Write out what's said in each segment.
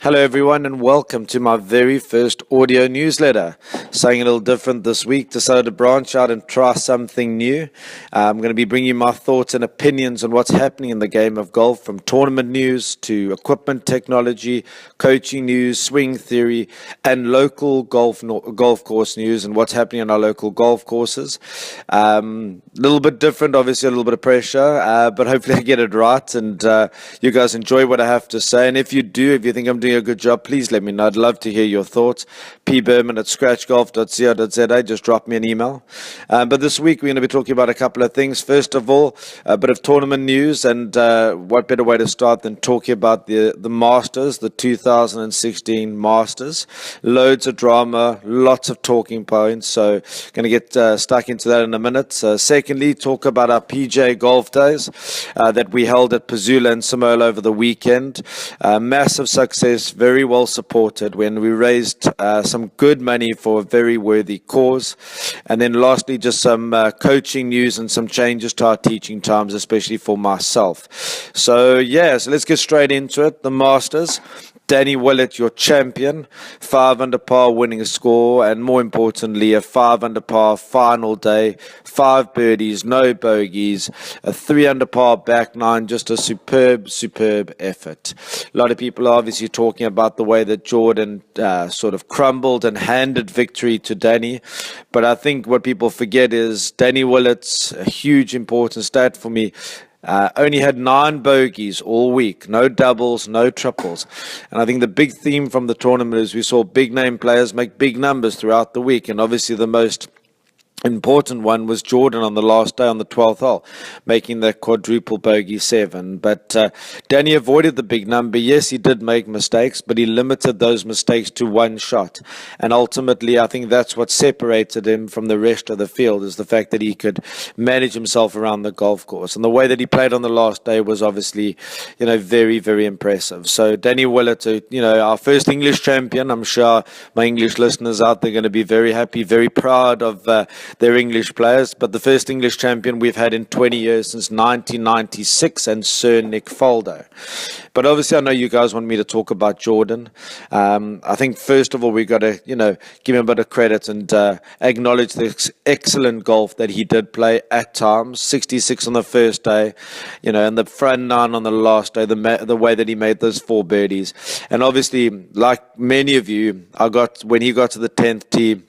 Hello everyone and welcome to my very first audio newsletter. Something a little different this week, decided to branch out and try something new. I'm going to be bringing you my thoughts and opinions on what's happening in the game of golf, from tournament news to equipment technology, coaching news, swing theory, and local golf course news and what's happening on our local golf courses. A little bit different, obviously a little bit of pressure, but hopefully I get it right and you guys enjoy what I have to say. And if you think I'm doing a good job, please let me know. I'd love to hear your thoughts. pberman@scratchgolf.co.za. Just drop me an email. But this week we're going to be talking about a couple of things. First of all, a bit of tournament news, and what better way to start than talking about the Masters, the 2016 Masters. Loads of drama, lots of talking points, so going to get stuck into that in a minute. Secondly, talk about our PGA Golf Days that we held at Pezula and Samoa over the weekend. Massive success, very well supported, when we raised some good money for a very worthy cause. And then lastly, just some coaching news and some changes to our teaching times, especially for myself. So let's get straight into it. The Masters. Danny Willett, your champion, 5 under par winning score, and more importantly, a 5 under par final day, 5 birdies, no bogeys, a 3 under par back nine, just a superb effort. A lot of people are obviously talking about the way that Jordan sort of crumbled and handed victory to Danny, but I think what people forget is Danny Willett's a huge important stat for me. Only had 9 bogeys all week, no doubles, no triples. And I think the big theme from the tournament is we saw big name players make big numbers throughout the week, and obviously the most important one was Jordan on the last day on the 12th hole, making that quadruple bogey 7. But Danny avoided the big number. Yes, he did make mistakes, but he limited those mistakes to one shot. And ultimately, I think that's what separated him from the rest of the field, is the fact that he could manage himself around the golf course. And the way that he played on the last day was obviously, very, very impressive. So Danny Willett, our first English champion. I'm sure my English listeners out there are going to be very happy, very proud of their English players, but the first English champion we've had in 20 years, since 1996, and Sir Nick Faldo. But obviously I know you guys want me to talk about Jordan. I think first of all we got to give him a bit of credit and acknowledge the excellent golf that he did play at times. 66 on the first day, and the front 9 on the last day, the way that he made those 4 birdies. And obviously, like many of you, when he got to the 10th tee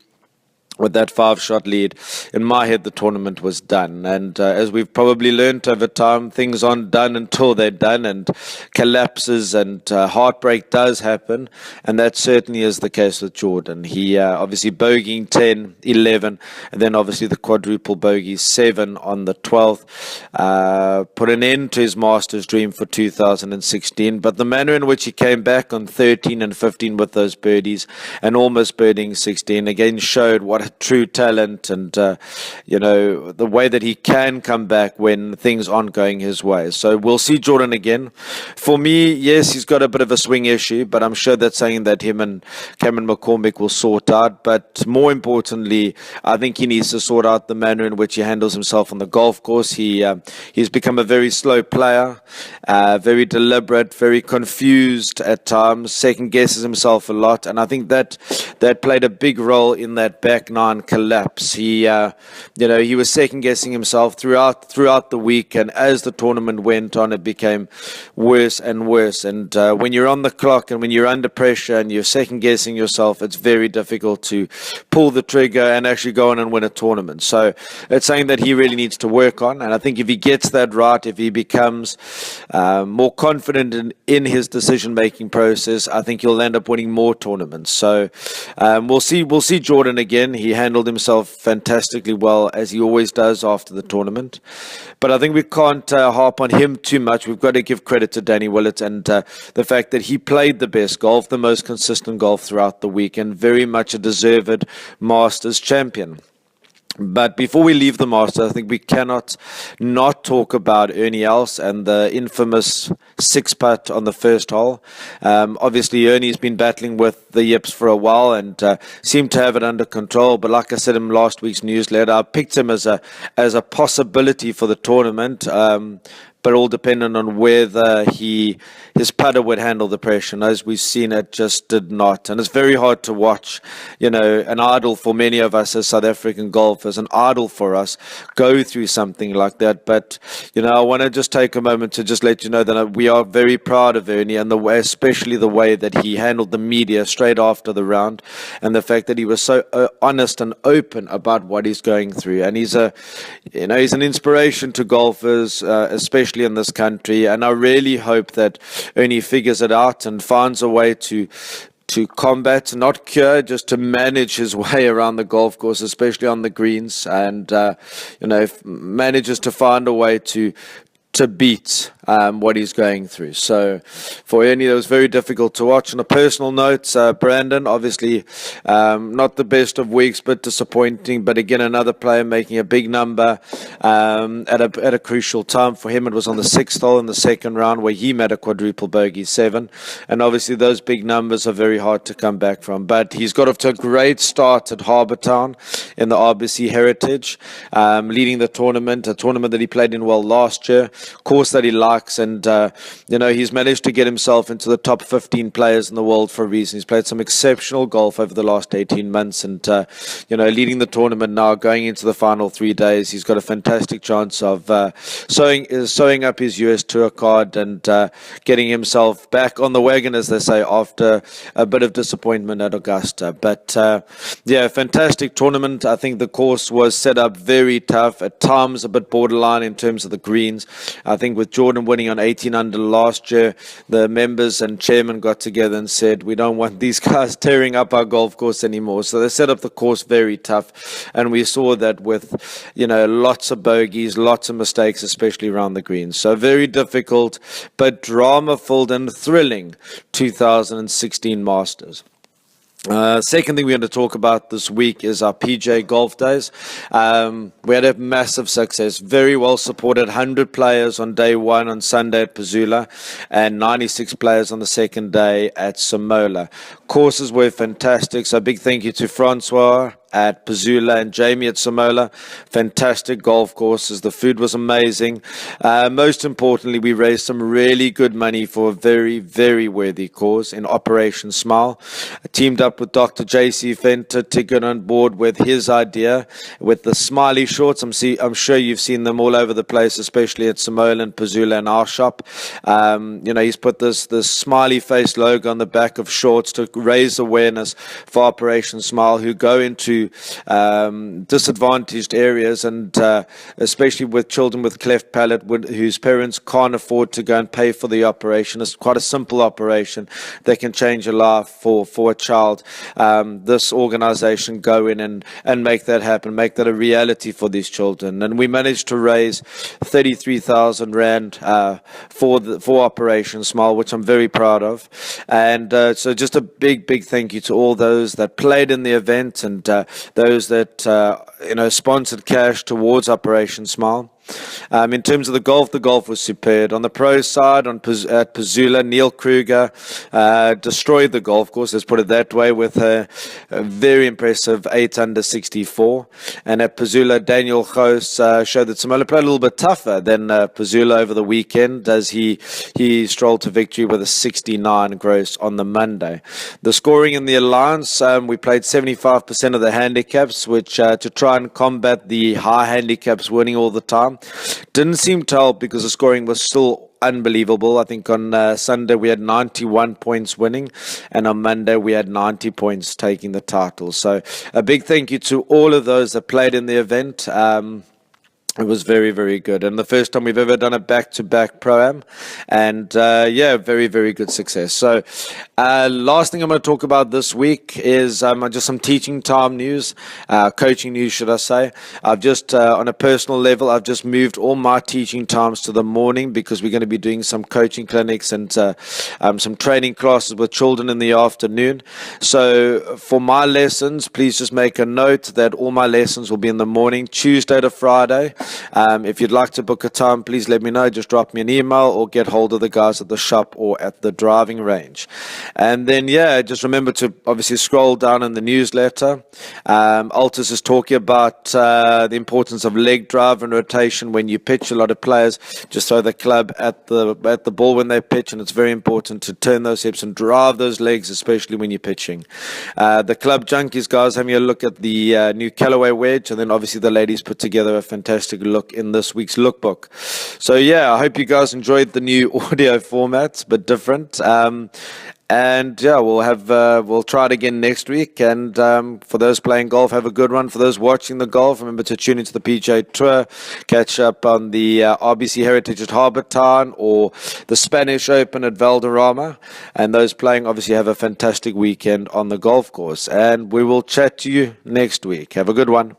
with that 5-shot lead, in my head the tournament was done. And as we've probably learned over time, things aren't done until they're done, and collapses and heartbreak does happen, and that certainly is the case with Jordan. He obviously bogeying 10, 11, and then obviously the quadruple bogey 7 on the 12th put an end to his Masters dream for 2016. But the manner in which he came back on 13 and 15 with those birdies and almost birding 16 again showed what a true talent and the way that he can come back when things aren't going his way. So we'll see Jordan again. For me, yes, he's got a bit of a swing issue, but I'm sure that's something that him and Cameron McCormick will sort out. But more importantly, I think he needs to sort out the manner in which he handles himself on the golf course. He's become a very slow player, very deliberate, very confused at times, second guesses himself a lot, and I think that played a big role in that back 9 collapse. He was second guessing himself throughout the week, and as the tournament went on, it became worse and worse. And when you're on the clock and when you're under pressure and you're second guessing yourself, it's very difficult to pull the trigger and actually go on and win a tournament. So it's something that he really needs to work on, and I think if he gets that right, if he becomes more confident in his decision-making process, I think he'll end up winning more tournaments. So we'll see Jordan again. He handled himself fantastically well, as he always does after the tournament. But I think we can't harp on him too much. We've got to give credit to Danny Willett and the fact that he played the best golf, the most consistent golf throughout the week, and very much a deserved Masters champion. But before we leave the Masters, I think we cannot not talk about Ernie Els and the infamous 6-putt on the first hole. Obviously, Ernie's been battling with the yips for a while and seemed to have it under control. But like I said in last week's newsletter, I picked him as a possibility for the tournament. but all dependent on whether his putter would handle the pressure. And as we've seen, it just did not. And it's very hard to watch, an idol for many of us as South African golfers, an idol for us, go through something like that. But, I want to just take a moment to just let you know that we are very proud of Ernie, and especially the way that he handled the media straight after the round, and the fact that he was so honest and open about what he's going through. And he's an inspiration to golfers, especially in this country. And I really hope that Ernie figures it out and finds a way to combat, not cure, just to manage his way around the golf course, especially on the greens, and manages to find a way to beat what he's going through. So for Ernie, that was very difficult to watch. On a personal note, Brandon, obviously not the best of weeks, but disappointing. But again, another player making a big number at a crucial time for him. It was on the 6th hole in the second round where he made a quadruple bogey 7. And obviously those big numbers are very hard to come back from. But he's got off to a great start at Harbour Town in the RBC Heritage, leading the tournament, a tournament that he played in well last year, course that he likes, and he's managed to get himself into the top 15 players in the world for a reason. He's played some exceptional golf over the last 18 months, and leading the tournament now, going into the final 3 days. He's got a fantastic chance of sewing up his US Tour card and getting himself back on the wagon, as they say, after a bit of disappointment at Augusta. But fantastic tournament. I think the course was set up very tough, at times a bit borderline in terms of the greens. I think with Jordan winning on 18 under last year, the members and chairman got together and said, we don't want these guys tearing up our golf course anymore. So they set up the course very tough, and we saw that with, lots of bogeys, lots of mistakes, especially around the greens. So very difficult, but drama-filled and thrilling 2016 Masters. Second thing we're going to talk about this week is our PGA Golf Days. We had a massive success, very well supported, 100 players on day one on Sunday at Pezula, and 96 players on the second day at Samola. Courses were fantastic, so a big thank you to Francois at Pezula and Jamie at Samola. Fantastic golf courses. The food was amazing. Most importantly, we raised some really good money for a very, very worthy cause in Operation Smile. I teamed up with Dr. JC Fenter to get on board with his idea with the smiley shorts. I'm sure you've seen them all over the place, especially at Samola and Pezula in our shop. He's put this smiley face logo on the back of shorts to raise awareness for Operation Smile, who go into disadvantaged areas, and especially with children with cleft palate whose parents can't afford to go and pay for the operation. It's quite a simple operation that can change a life for a child. This organization go in and make that happen, make that a reality for these children. And we managed to raise 33,000 Rand for Operation Smile, which I'm very proud of. And so just a big thank you to all those that played in the event, and those that sponsored cash towards Operation Smile. In terms of the golf was superb. On the pro side, at Pezula, Neil Kruger destroyed the golf course, let's put it that way, with a very impressive 8 under 64. And at Pezula, Daniel Goos showed that Samola played a little bit tougher than Pezula over the weekend, as he strolled to victory with a 69 gross on the Monday. The scoring in the Alliance, we played 75% of the handicaps, which to try and combat the high handicaps winning all the time. Didn't seem to help because the scoring was still unbelievable. I think on Sunday we had 91 points winning, and on Monday we had 90 points taking the title. So a big thank you to all of those that played in the event. It was very, very good, and the first time we've ever done a back-to-back Pro-Am, and very, very good success. So last thing I'm going to talk about this week is just some teaching time news, coaching news, should I say. I've just, on a personal level, I've just moved all my teaching times to the morning, because we're going to be doing some coaching clinics and some training classes with children in the afternoon. So for my lessons, please just make a note that all my lessons will be in the morning, Tuesday to Friday. If you'd like to book a time, please let me know. Just drop me an email or get hold of the guys at the shop or at the driving range. And then, just remember to obviously scroll down in the newsletter. Altus is talking about the importance of leg drive and rotation when you pitch. A lot of players just throw the club at the ball when they pitch, and it's very important to turn those hips and drive those legs, especially when you're pitching. The Club Junkies guys having a look at the new Callaway wedge, and then obviously the ladies put together a fantastic look in this week's lookbook. So I hope you guys enjoyed the new audio formats, but different. We'll try it again next week. And for those playing golf, have a good one. For those watching the golf, remember to tune into the PGA Tour, catch up on the RBC Heritage at Harbour Town or the Spanish Open at Valderrama. And those playing, obviously, have a fantastic weekend on the golf course. And we will chat to you next week. Have a good one.